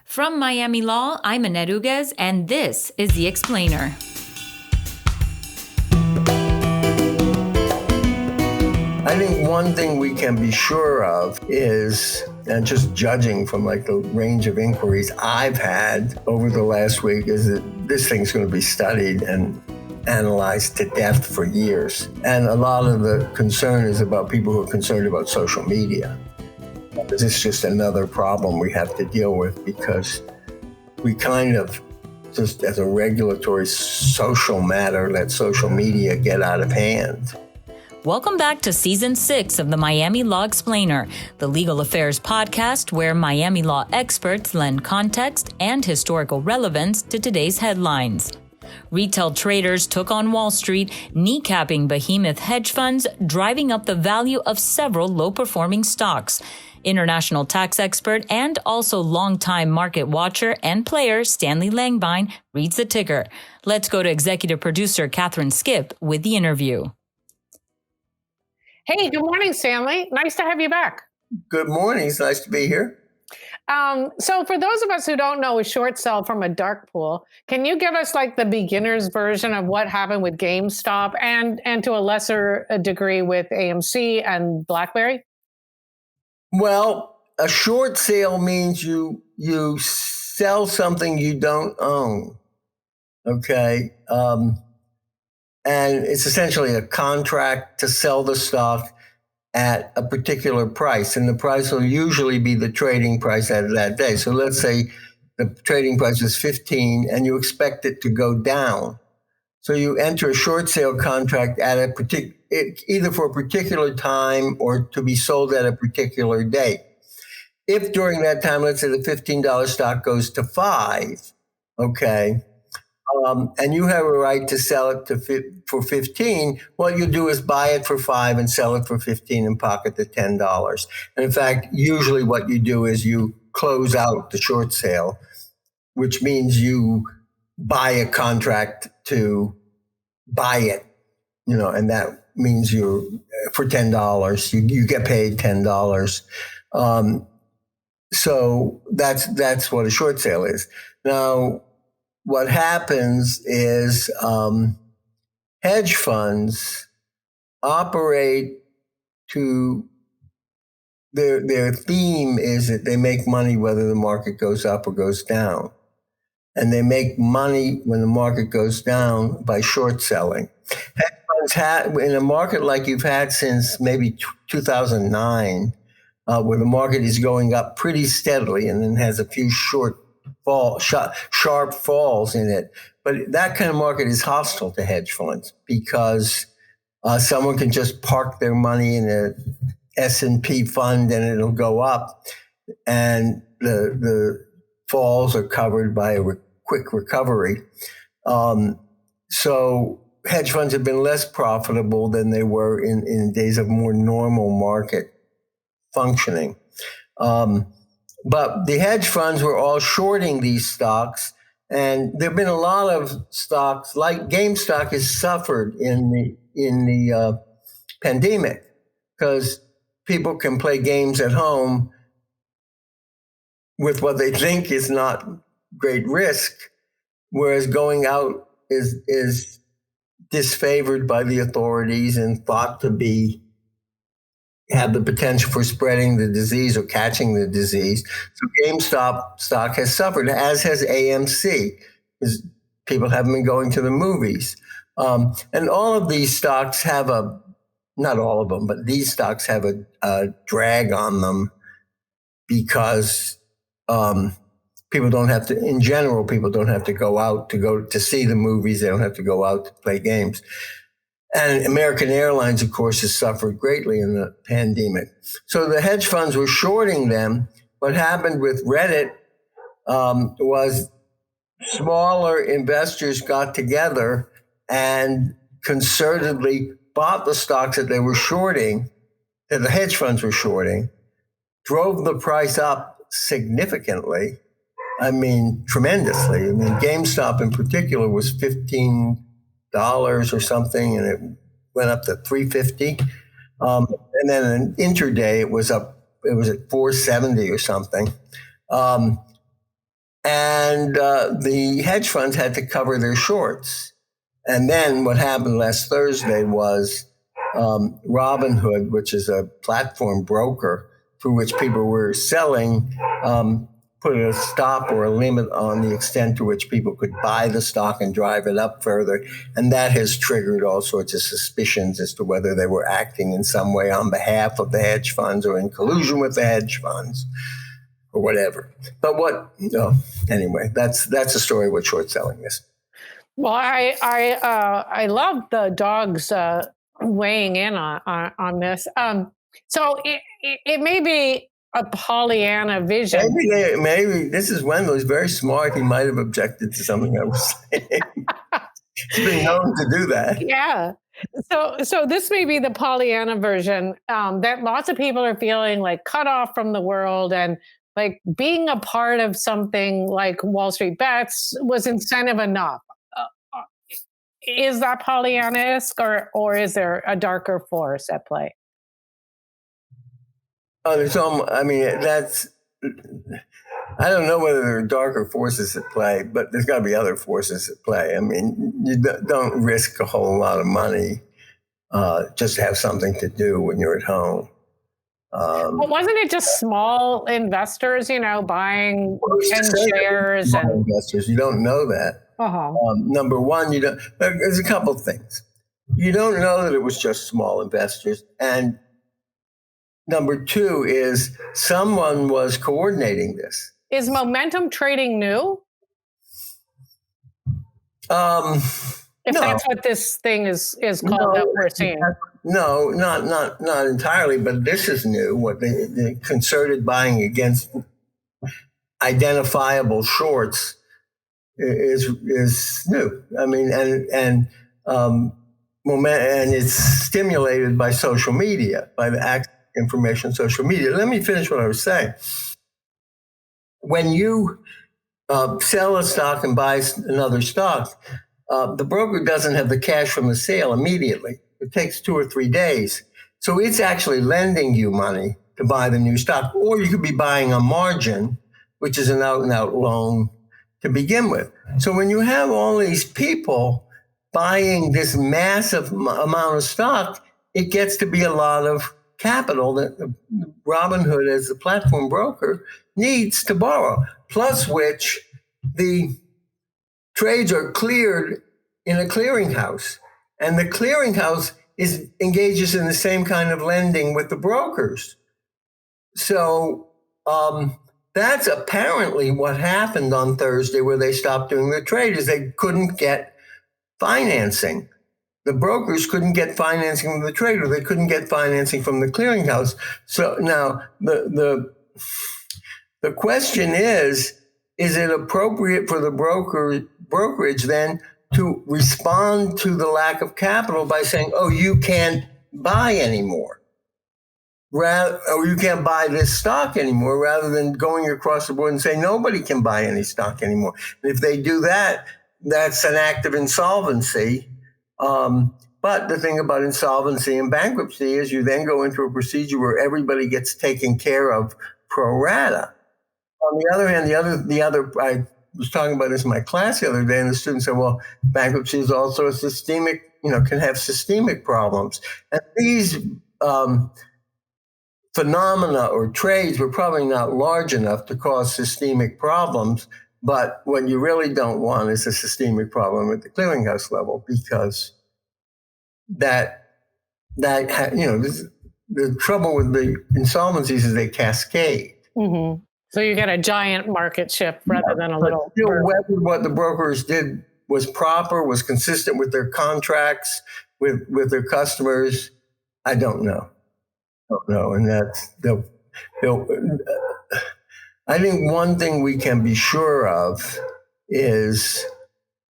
From Miami Law, I'm Annette Uguez, and this is The Explainer. I think one thing we can be sure of is, and just judging from like the range of inquiries I've had over the last week, is that this thing's going to be studied and analyzed to death for years. And a lot of the concern is about people who are concerned about social media. This is just another problem we have to deal with because we kind of, just as a regulatory social matter, let social media get out of hand. Welcome back to Season 6 of the Miami Law Explainer, the legal affairs podcast where Miami law experts lend context and historical relevance to today's headlines. Retail traders took on Wall Street, kneecapping behemoth hedge funds, driving up the value of several low-performing stocks. International tax expert and also longtime market watcher and player Stanley Langbein reads the ticker. Let's go to executive producer Catherine Skip with the interview. Hey, good morning, Stanley. Nice to have you back. Good morning. It's nice to be here. So for those of us who don't know a short sell from a dark pool, can you give us like the beginner's version of what happened with GameStop and to a lesser degree with AMC and BlackBerry? Well, a short sale means you sell something you don't own, okay? And it's essentially a contract to sell the stock at a particular price, and the price will usually be the trading price at that day. So let's say the trading price is 15 and you expect it to go down. So you enter a short sale contract at a either for a particular time or to be sold at a particular date. If during that time, let's say the $15 stock goes to $5, okay, and you have a right to sell it for 15, what you do is buy it for $5 and sell it for 15 and pocket the $10. And in fact, usually what you do is you close out the short sale, which means you buy a contract to buy it, and that means for $10, you get paid $10. So that's what a short sale is. Now, what happens is hedge funds operate to their theme is that they make money whether the market goes up or goes down. And they make money when the market goes down by short selling. Hedge funds in a market like you've had since maybe 2009, where the market is going up pretty steadily and then has a few sharp falls in it. But that kind of market is hostile to hedge funds because someone can just park their money in a S&P fund and it'll go up, and the falls are covered by a quick recovery. So hedge funds have been less profitable than they were in days of more normal market functioning. But the hedge funds were all shorting these stocks, and there have been a lot of stocks like GameStop has suffered in the pandemic because people can play games at home with what they think is not great risk, whereas going out is disfavored by the authorities and thought to have the potential for spreading the disease or catching the disease. So GameStop stock has suffered, as has AMC, because people haven't been going to the movies. And all of these stocks have not all of them, but these stocks have a drag on them because people don't have to go out to see the movies. They don't have to go out to play games. And American Airlines, of course, has suffered greatly in the pandemic. So the hedge funds were shorting them. What happened with Reddit was smaller investors got together and concertedly bought the stocks that they were shorting, that the hedge funds were shorting, drove the price up significantly. I mean, tremendously. I mean, GameStop in particular was $15 or something, and it went up to $350. And then in intraday, it was at $470 or something. And the hedge funds had to cover their shorts. And then what happened last Thursday was Robinhood, which is a platform broker through which people were selling, put a stop or a limit on the extent to which people could buy the stock and drive it up further. And that has triggered all sorts of suspicions as to whether they were acting in some way on behalf of the hedge funds or in collusion with the hedge funds or whatever. But anyway, that's a story what short selling is. Well, I love the dogs weighing in on this. So it may be a Pollyanna vision. Maybe this is Wendell. He's very smart. He might have objected to something I was saying. He's been known to do that. Yeah. So this may be the Pollyanna version that lots of people are feeling like cut off from the world, and like being a part of something like Wall Street Bets was incentive enough. Is that Pollyanna-esque, or is there a darker force at play? I don't know whether there are darker forces at play, but there's got to be other forces at play. I mean, you don't risk a whole lot of money just to have something to do when you're at home. But wasn't it just small investors, buying 10 shares? And investors, you don't know that. Uh-huh. Number one, there's a couple of things. You don't know that it was just small investors. And number two is someone was coordinating this. Is momentum trading new? If no. That's what this thing is called that we're seeing. No, not entirely, but this is new. What the concerted buying against identifiable shorts is new. I mean, and it's stimulated by social media, by the access to information, social media. Let me finish what I was saying. When you sell a stock and buy another stock, the broker doesn't have the cash from the sale immediately. It takes 2 or 3 days. So it's actually lending you money to buy the new stock. Or you could be buying a margin, which is an out-and-out loan to begin with. So when you have all these people buying this massive amount of stock, it gets to be a lot of capital that Robinhood, as the platform broker, needs to borrow. Plus which the trades are cleared in a clearinghouse. And the clearinghouse engages in the same kind of lending with the brokers. So that's apparently what happened on Thursday, where they stopped doing the trade, is they couldn't get financing. The brokers couldn't get financing from the trader. They couldn't get financing from the clearinghouse. So now the question is it appropriate for the brokerage then to respond to the lack of capital by saying, oh, you can't buy anymore, or you can't buy this stock anymore, rather than going across the board and saying nobody can buy any stock anymore? And if they do that, that's an act of insolvency. But the thing about insolvency and bankruptcy is you then go into a procedure where everybody gets taken care of pro rata. On the other hand, I was talking about this in my class the other day, and the students said, well, bankruptcy is also a systemic, can have systemic problems. And these phenomena or trades were probably not large enough to cause systemic problems. But what you really don't want is a systemic problem at the clearinghouse level, because the trouble with the insolvencies is they cascade. Mm-hmm. So you get a giant market shift rather than a little. Whether what the brokers did was proper, was consistent with their contracts, with their customers, I don't know. And that's I think one thing we can be sure of is,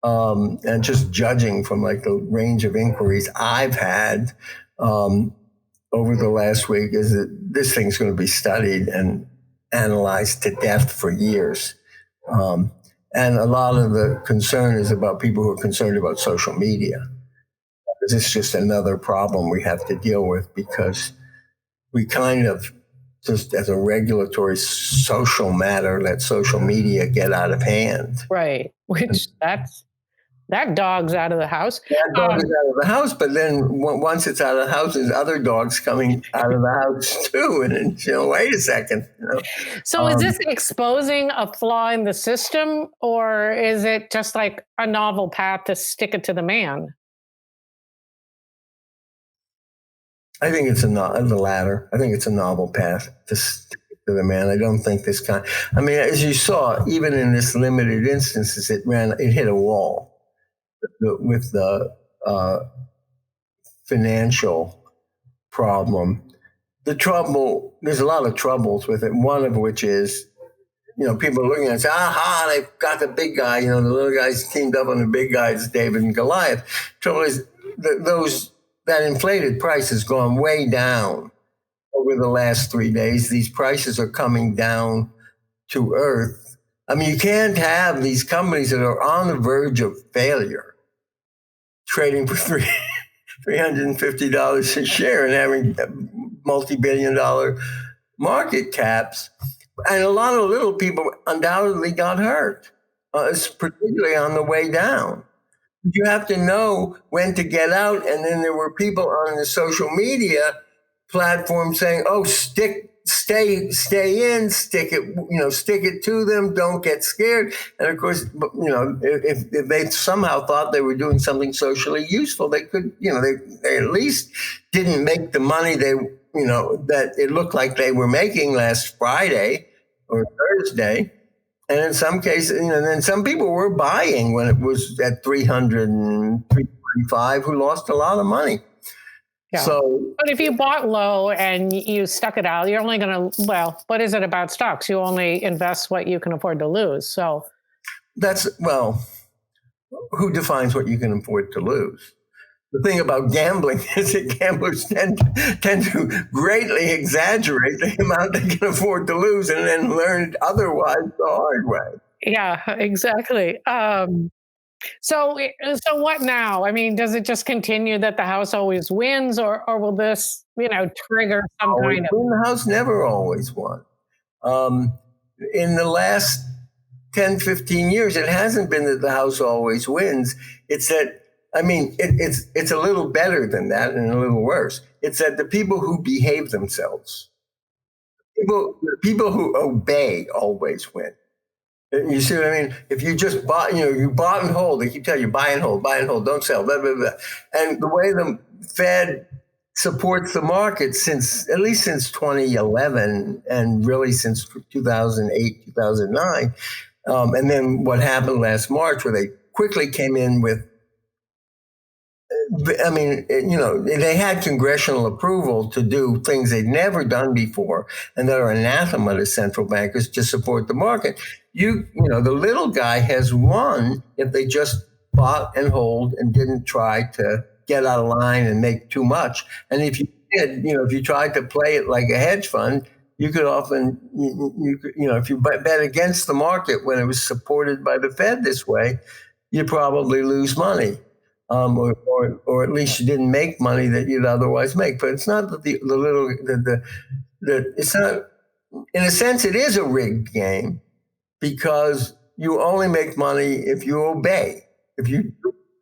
and just judging from like the range of inquiries I've had over the last week, is that this thing's going to be studied and analyzed to death for years. And a lot of the concern is about people who are concerned about social media. This is just another problem we have to deal with, because we kind of just as a regulatory social matter, let social media get out of hand. Right. Which that dog's out of the house. That dog is out of the house, but then once it's out of the house, there's other dogs coming out of the house too. And then, wait a second. So is this exposing a flaw in the system, or is it just like a novel path to stick it to the man? I think it's the latter. I think it's a novel path to stick it to the man. I don't think this kind. I mean, as you saw, even in this limited instances, it hit a wall with the financial problem. There's a lot of troubles with it. One of which is, people are looking at it and say, aha, they've got the big guy. The little guys teamed up on the big guys, David and Goliath. Trouble is, that inflated price has gone way down over the last 3 days. These prices are coming down to earth. I mean, you can't have these companies that are on the verge of failure trading for $350 a share and having multi-billion-dollar market caps. And a lot of little people undoubtedly got hurt, particularly on the way down. You have to know when to get out. And then there were people on the social media platform saying, oh, stay in, stick it to them, don't get scared. And of course, if they somehow thought they were doing something socially useful, they could, they at least didn't make the money that it looked like they were making last Friday or Thursday. And in some cases, then some people were buying when it was at 300 and 325 who lost a lot of money. Yeah. So, but if you bought low and you stuck it out, you're only going to, what is it about stocks? You only invest what you can afford to lose. So who defines what you can afford to lose? The thing about gambling is that gamblers tend to greatly exaggerate the amount they can afford to lose and then learn otherwise the hard way. Yeah, exactly. So what now? I mean, does it just continue that the house always wins, or will this, trigger some kind of? The house never always won. In the last 10, 15 years, it hasn't been that the house always wins. It's that, it's a little better than that and a little worse. It's that the people who behave themselves, the people who obey always win. You see what I mean? If you just bought, you bought and hold, they keep telling you buy and hold, don't sell, blah, blah, blah. And the way the Fed supports the market at least since 2011 and really since 2008, 2009. And then what happened last March where they quickly came in with, they had congressional approval to do things they'd never done before and that are anathema to central bankers to support the market. The little guy has won if they just bought and hold and didn't try to get out of line and make too much. And if you did, if you tried to play it like a hedge fund, you could often, if you bet against the market when it was supported by the Fed this way, you probably lose money. Or at least you didn't make money that you'd otherwise make. But it's not that it's not, in a sense, it is a rigged game because you only make money if you obey, if you're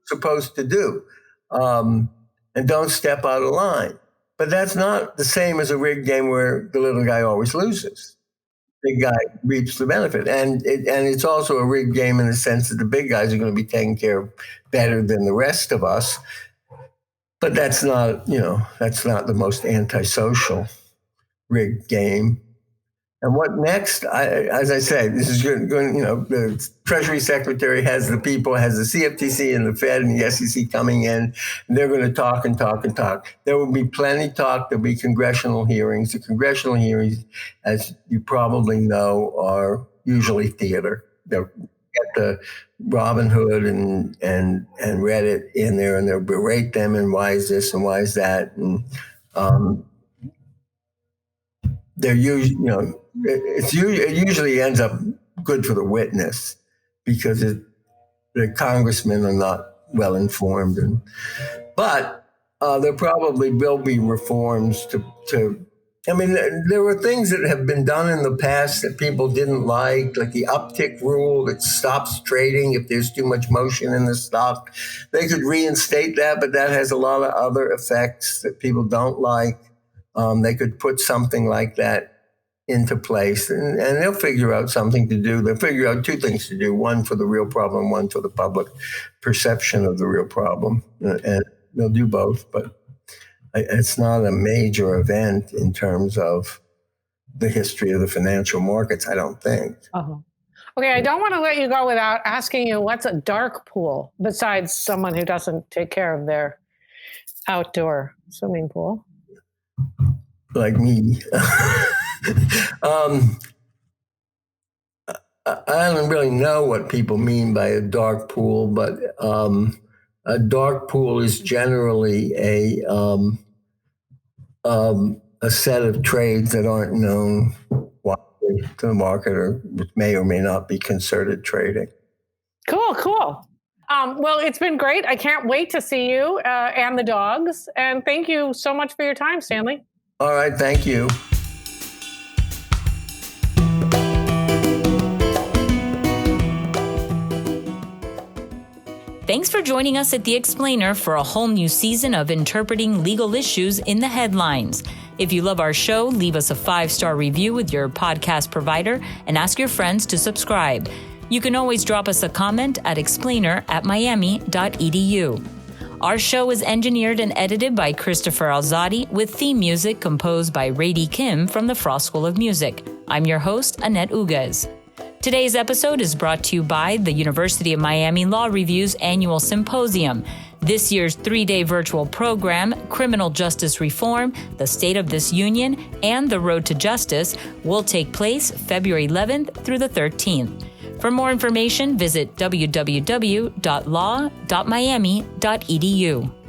supposed to do, and don't step out of line. But that's not the same as a rigged game where the little guy always loses. Big guy reaps the benefit. And it's also a rigged game in the sense that the big guys are going to be taken care of better than the rest of us. But that's not the most antisocial rigged game. And what next? As I say, this is going. The Treasury Secretary has the CFTC and the Fed and the SEC coming in. And they're going to talk and talk and talk. There will be plenty talk. There'll be congressional hearings. The congressional hearings, as you probably know, are usually theater. They'll get the Robin Hood and Reddit in there, and they'll berate them and why is this and why is that, and they're usually, it usually ends up good for the witness because the congressmen are not well informed, but there probably will be reforms to I mean, there were things that have been done in the past that people didn't like the uptick rule that stops trading if there's too much motion in the stock. They could reinstate that, but that has a lot of other effects that people don't like. They could put something like that into place, and they'll figure out something to do. They'll figure out two things to do: one for the real problem, one for the public perception of the real problem, and they'll do both. But it's not a major event in terms of the history of the financial markets, I don't think. Uh-huh. Okay, I don't want to let you go without asking you what's a dark pool besides someone who doesn't take care of their outdoor swimming pool. Like me. I don't really know what people mean by a dark pool, but a dark pool is generally a set of trades that aren't known widely to the market, or may or may not be concerted trading. Cool. Well, it's been great. I can't wait to see you and the dogs. And thank you so much for your time, Stanley. All right, thank you. Thanks for joining us at The Explainer for a whole new season of interpreting legal issues in the headlines. If you love our show, leave us a 5-star review with your podcast provider and ask your friends to subscribe. You can always drop us a comment at explainer@miami.edu. Our show is engineered and edited by Christopher Alzadi, with theme music composed by Rady Kim from the Frost School of Music. I'm your host, Annette Uguez. Today's episode is brought to you by the University of Miami Law Review's annual symposium. This year's 3-day virtual program, Criminal Justice Reform, The State of This Union, and The Road to Justice, will take place February 11th through the 13th. For more information, visit www.law.miami.edu.